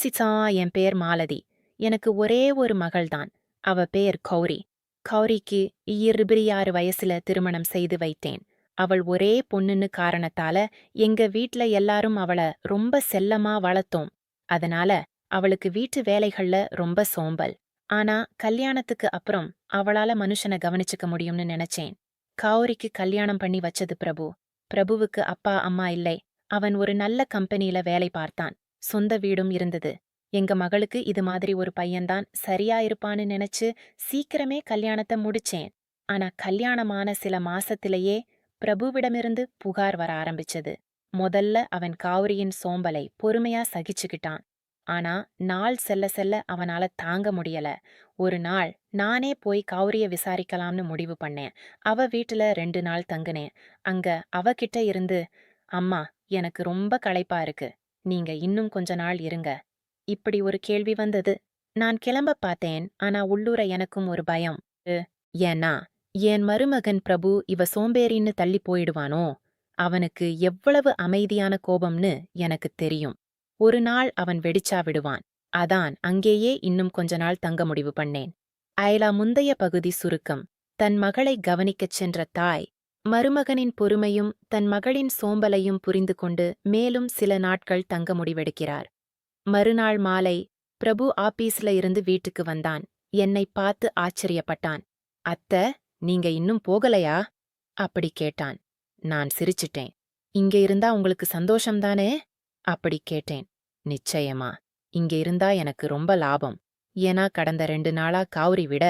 சிசா, என் பேர் மாலதி. எனக்கு ஒரே ஒரு மகள்தான். அவ பேர் கௌரி. கௌரிக்கு 26 வயசுல திருமணம் செய்து வைத்தேன். அவள் ஒரே பொண்ணுன்னு காரணத்தால எங்க வீட்ல எல்லாரும் அவள ரொம்ப செல்லமா வளர்த்தோம். அதனால அவளுக்கு வீட்டு வேலைகள்ல ரொம்ப சோம்பல். ஆனா கல்யாணத்துக்கு அப்புறம் அவளால மனுஷனை கவனிச்சுக்க முடியும்னு நினைச்சேன். கௌரிக்கு கல்யாணம் பண்ணி வச்சது பிரபு. பிரபுவுக்கு அப்பா அம்மா இல்லை. அவன் ஒரு நல்ல கம்பெனியில வேலை பார்த்தான். சொந்த வீடும் இருந்தது. எங்க மகளுக்கு இது மாதிரி ஒரு பையன்தான் சரியா இருப்பான்னு நினைச்சு சீக்கிரமே கல்யாணத்தை முடிச்சேன். ஆனா கல்யாணமான சில மாசத்திலேயே பிரபுவிடமிருந்து புகார் வர ஆரம்பிச்சது. முதல்ல அவன் கௌரியின் சோம்பலை பொறுமையா சகிச்சுக்கிட்டான். ஆனா நாள் செல்ல செல்ல அவனால தாங்க முடியல. ஒரு நாள் நானே போய் கௌரிய விசாரிக்கலாம்னு முடிவு பண்ணேன். அவ வீட்டுல 2 நாள் தங்குனேன். அங்க அவகிட்ட இருந்து, அம்மா, எனக்கு ரொம்ப களைப்பா இருக்கு. நீங்க இன்னும் கொஞ்ச நாள் இருங்க. இப்படி ஒரு கேள்வி வந்தது. நான் கிளம்ப பார்த்தேன். ஆனா உள்ளூர எனக்கும் ஒரு பயம். உ, ஏன்னா என் மருமகன் பிரபு இவ சோம்பேறின்னு தள்ளி போயிடுவானோ? அவனுக்கு எவ்வளவு அமைதியான கோபம்னு எனக்கு தெரியும். ஒரு நாள் அவன் வெடிச்சா விடுவான். அதான் அங்கேயே இன்னும் கொஞ்ச நாள் தங்க முடிவு பண்ணேன். அயலா முந்தைய பகுதி சுருக்கம். தன் மகளை கவனிக்கச் சென்ற தாய் மருமகனின் பொறுமையும் தன் மகளின் சோம்பலையும் புரிந்து கொண்டு மேலும் சில நாட்கள் தங்க முடிவெடுக்கிறார். மறுநாள் மாலை பிரபு ஆபீஸ்ல இருந்து வீட்டுக்கு வந்தான். என்னை பார்த்து ஆச்சரியப்பட்டான். அத்த, நீங்க இன்னும் போகலையா? அப்படி கேட்டான். நான் சிரிச்சிட்டேன். இங்க இருந்தா உங்களுக்கு சந்தோஷம்தானே? அப்படி கேட்டேன். நிச்சயமா. இங்க இருந்தா எனக்கு ரொம்ப லாபம். ஏன்னா கடந்த 2 நாளா கௌரி விட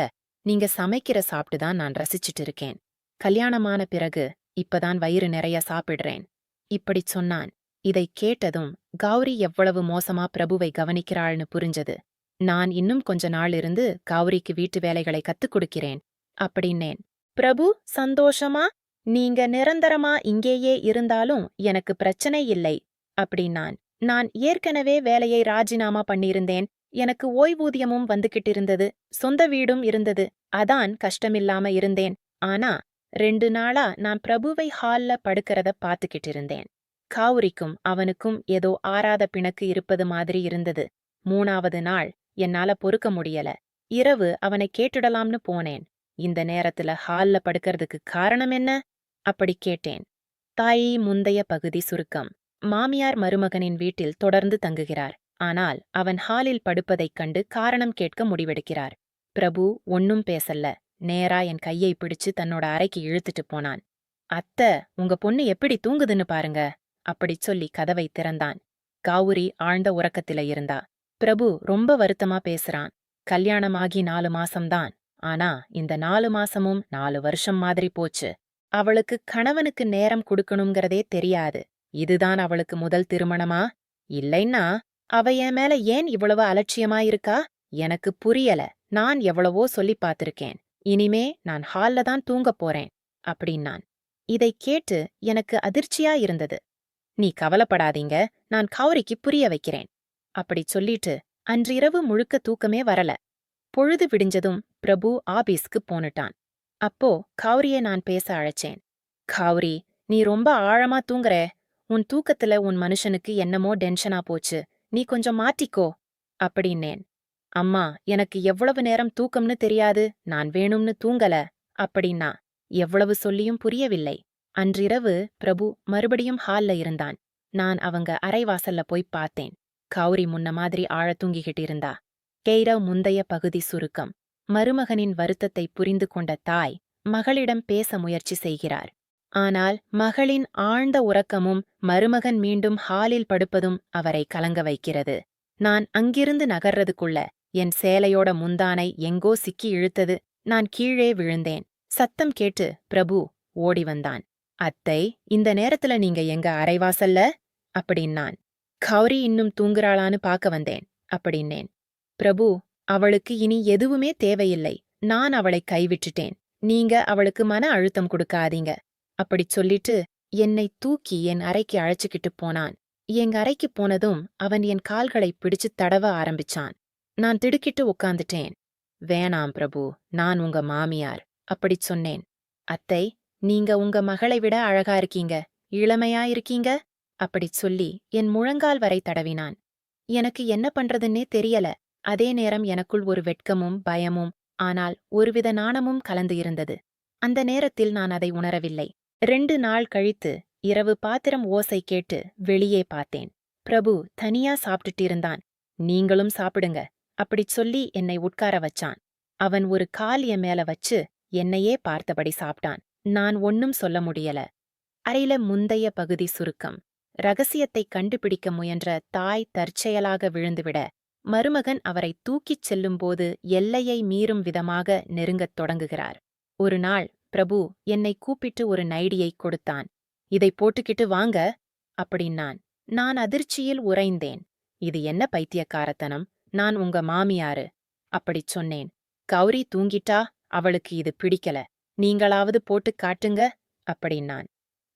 நீங்க சமைக்கிற சாப்பிட்டுதான் நான் ரசிச்சிட்டு இருக்கேன். கல்யாணமான பிறகு இப்பதான் வயிறு நிறைய சாப்பிடுறேன். இப்படிச் சொன்னான். இதைக் கேட்டதும் கௌரி எவ்வளவு மோசமா பிரபுவை கவனிக்கிறாள்னு புரிஞ்சது. நான் இன்னும் கொஞ்ச நாள் இருந்து கௌரிக்கு வீட்டு வேலைகளை கத்துக் கொடுக்கிறேன் அப்படின்னேன். பிரபு சந்தோஷமா? நீங்க நிரந்தரமா இங்கேயே இருந்தாலும் எனக்கு பிரச்சனை இல்லை அப்படின்னான். நான் ஏற்கனவே வேலையை ராஜினாமா பண்ணியிருந்தேன். எனக்கு ஓய்வூதியமும் வந்துகிட்டு இருந்தது. சொந்த வீடும் இருந்தது. அதான் கஷ்டமில்லாம இருந்தேன். ஆனா 2 நாளா நான் பிரபுவை ஹால்ல படுக்கிறத பாத்துக்கிட்டு இருந்தேன். கௌரிக்கும் அவனுக்கும் ஏதோ ஆறாத பிணக்கு இருப்பது மாதிரி இருந்தது. 3வது நாள் என்னால பொறுக்க முடியல. இரவு அவனை கேட்டுடலாம்னு போனேன். இந்த நேரத்துல ஹால்ல படுக்கிறதுக்கு காரணம் என்ன? அப்படி கேட்டேன். தாயி முந்தைய பகுதி சுருக்கம். மாமியார் மருமகனின் வீட்டில் தொடர்ந்து தங்குகிறார். ஆனால் அவன் ஹாலில் படுப்பதைக் கண்டு காரணம் கேட்க முடிவெடுக்கிறார். பிரபு ஒன்னும் பேசல. நேரா என் கையை பிடிச்சு தன்னோட அறைக்கு இழுத்துட்டு போனான். அத்த, உங்க பொண்ணு எப்படி தூங்குதுன்னு பாருங்க. அப்படிச் சொல்லி கதவை திறந்தான். கௌரி ஆழ்ந்த உறக்கத்தில இருந்தா. பிரபு ரொம்ப வருத்தமா பேசுறான். கல்யாணமாகி 4 மாசம்தான். ஆனா இந்த 4 மாசமும் 4 வருஷம் மாதிரி போச்சு. அவளுக்கு கணவனுக்கு நேரம் கொடுக்கணுங்கிறதே தெரியாது. இதுதான் அவளுக்கு முதல் திருமணமா? இல்லைன்னா அவ என் மேல ஏன் இவ்வளவு அலட்சியமா இருக்கா? எனக்கு புரியல. நான் எவ்வளவோ சொல்லி பார்த்திருக்கேன். இனிமே நான் ஹால்ல தான் தூங்கப் போறேன் அப்படின்னான். இதைக் கேட்டு எனக்கு அதிர்ச்சியா இருந்தது. நீ கவலைப்படாதீங்க, நான் கௌரிக்கு புரிய வைக்கிறேன் அப்படிச் சொல்லிட்டு அன்றிரவு முழுக்க தூக்கமே வரல. பொழுது விடிஞ்சதும் பிரபு ஆபீஸ்க்கு போனுட்டான். அப்போ கௌரிய நான் பேச அழைச்சேன். கௌரி, நீ ரொம்ப ஆழமா தூங்குற. உன் தூக்கத்துல உன் மனுஷனுக்கு என்னமோ டென்ஷனா போச்சு. நீ கொஞ்சம் மாத்திக்கோ அப்படின்னேன். அம்மா, எனக்கு எவ்வளவு நேரம் தூக்கம்னு தெரியாது. நான் வேணும்னு தூங்கல அப்படின்னா. எவ்வளவு சொல்லியும் புரியவில்லை. அன்றிரவு பிரபு மறுபடியும் ஹால்ல இருந்தான். நான் அவங்க அரைவாசல்ல போய் பார்த்தேன். கௌரி முன்ன மாதிரி ஆழ தூங்கிக்கிட்டு இருந்தா. கெய்ரவ் முந்தைய பகுதி சுருக்கம். மருமகனின் வருத்தத்தை புரிந்து கொண்ட தாய் மகளிடம் பேச முயற்சி செய்கிறார். ஆனால் மகளின் ஆழ்ந்த உறக்கமும் மருமகன் மீண்டும் ஹாலில் படுப்பதும் அவரை கலங்க வைக்கிறது. நான் அங்கிருந்து நகர்றதுக்குள்ள என் சேலையோட முந்தானை எங்கோ சிக்கி இழுத்தது. நான் கீழே விழுந்தேன். சத்தம் கேட்டு பிரபு ஓடி வந்தான். அத்தை, இந்த நேரத்துல நீங்க எங்க அரைவாசல்ல அப்படின்னான். கௌரி இன்னும் தூங்குறாளான்னு பார்க்க வந்தேன் அப்படின்னேன். பிரபு, அவளுக்கு இனி எதுவுமே தேவையில்லை. நான் அவளை கைவிட்டுட்டேன். நீங்க அவளுக்கு மன அழுத்தம் கொடுக்காதீங்க அப்படிச் சொல்லிட்டு என்னை தூக்கி என் அறைக்கு அழைச்சுக்கிட்டு போனான். எங்க அறைக்கு போனதும் அவன் என் கால்களை பிடிச்சு தடவ ஆரம்பிச்சான். நான் திடுக்கிட்டு உட்கார்ந்துட்டேன். வேணாம் பிரபு, நான் உங்க மாமியார் அப்படிச் சொன்னேன். அத்தை, நீங்க உங்க மகளை விட அழகா இருக்கீங்க, இளமையா இருக்கீங்க அப்படிச் சொல்லி என் முழங்கால் வரை தடவினான். எனக்கு என்ன பண்றதுன்னே தெரியல. அதே நேரம் எனக்குள் ஒரு வெட்கமும் பயமும், ஆனால் ஒருவித நாணமும் கலந்து இருந்தது. அந்த நேரத்தில் நான் அதை உணரவில்லை. 2 நாள் கழித்து இரவு பாத்திரம் ஓசை கேட்டு வெளியே பார்த்தேன். பிரபு தனியா சாப்பிட்டுட்டு இருந்தான். நீங்களும் சாப்பிடுங்க அப்படிச் சொல்லி என்னை உட்கார வச்சான். அவன் ஒரு கால் என் மேல வச்சு என்னையே பார்த்தபடி சாப்பிட்டான். நான் ஒன்னும் சொல்ல முடியல. அறையில முந்தைய பகுதி சுருக்கம். ரகசியத்தை கண்டுபிடிக்க முயன்ற தாய் தற்செயலாக விழுந்துவிட, மருமகன் அவரை தூக்கிச் செல்லும்போது எல்லையை மீறும் விதமாக நெருங்கத் தொடங்குகிறார். ஒரு நாள் பிரபு என்னை கூப்பிட்டு ஒரு நைடியைக் கொடுத்தான். இதை போட்டுக்கிட்டு வாங்க அப்படின்னான். நான் அதிர்ச்சியில் உறைந்தேன். இது என்ன பைத்தியக்காரத்தனம்? நான் உங்க மாமியாரு அப்படிச் சொன்னேன். கௌரி தூங்கிட்டா, அவளுக்கு இது பிடிக்கல. நீங்களாவது போட்டுக் காட்டுங்க அப்படின்னான்.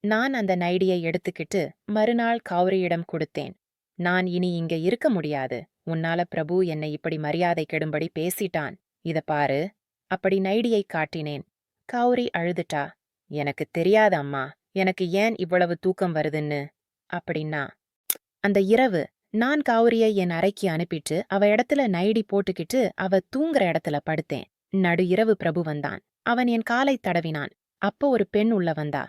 நான் அந்த நைடியை எடுத்துக்கிட்டு மறுநாள் கௌரியிடம் கொடுத்தேன். நான் இனி இங்க இருக்க முடியாது. உன்னால பிரபு என்னை இப்படி மரியாதை கெடும்படி பேசிட்டான். இத பாரு அப்படி நைடியை காட்டினேன். கௌரி அழுதுட்டா. எனக்கு தெரியாது அம்மா, எனக்கு ஏன் இவ்வளவு தூக்கம் வருதுன்னு அப்படின்னா. அந்த இரவு நான் கௌரியை என் அறைக்கு அனுப்பிட்டு அவ இடத்துல நைடி போட்டுக்கிட்டு அவ தூங்குற இடத்துல படுத்தேன். நடு இரவு பிரபு வந்தான். அவன் என் காலை தடவினான். அப்போ ஒரு பெண் உள்ள வந்தா.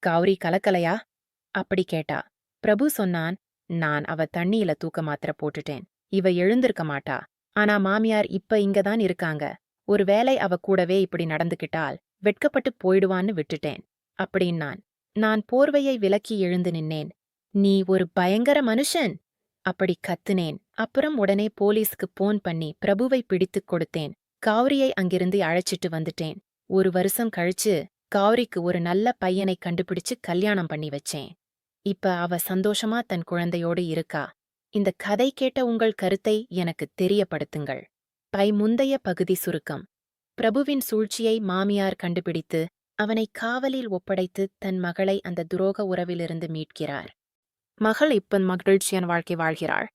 கௌரி கலக்கலையா அப்படி கேட்டா. பிரபு சொன்னான், நான் அவ தண்ணியில தூக்க மாத்திர போட்டுட்டேன். இவ எழுந்திருக்க மாட்டா. ஆனா மாமியார் இப்ப இங்கதான் இருக்காங்க. ஒருவேளை அவ கூடவே இப்படி நடந்துக்கிட்டால் வெட்கப்பட்டு போயிடுவான்னு விட்டுட்டேன் அப்படின்னான். நான் போர்வையை விலக்கி எழுந்து நின்னேன். நீ ஒரு பயங்கர மனுஷன் அப்படி கத்துனேன். அப்புறம் உடனே போலீஸ்க்கு போன் பண்ணி பிரபுவை பிடித்துக் கொடுத்தேன். கௌரியை அங்கிருந்து அழைச்சிட்டு வந்துட்டேன். 1 வருஷம் கழிச்சு கௌரிக்கு ஒரு நல்ல பையனை கண்டுபிடிச்சு கல்யாணம் பண்ணி வச்சேன். இப்ப அவ சந்தோஷமா தன் குழந்தையோடு இருக்கா. இந்த கதை கேட்ட உங்கள் கருத்தை எனக்கு தெரியப்படுத்துங்கள். முந்தைய பகுதி சுருக்கம். பிரபுவின் சூழ்ச்சியை மாமியார் கண்டுபிடித்து அவனை காவலில் ஒப்படைத்து தன் மகளை அந்த துரோக உறவிலிருந்து மீட்கிறார். மகள் இப்ப மகிழ்ச்சியான வாழ்க்கை வாழ்கிறாள்.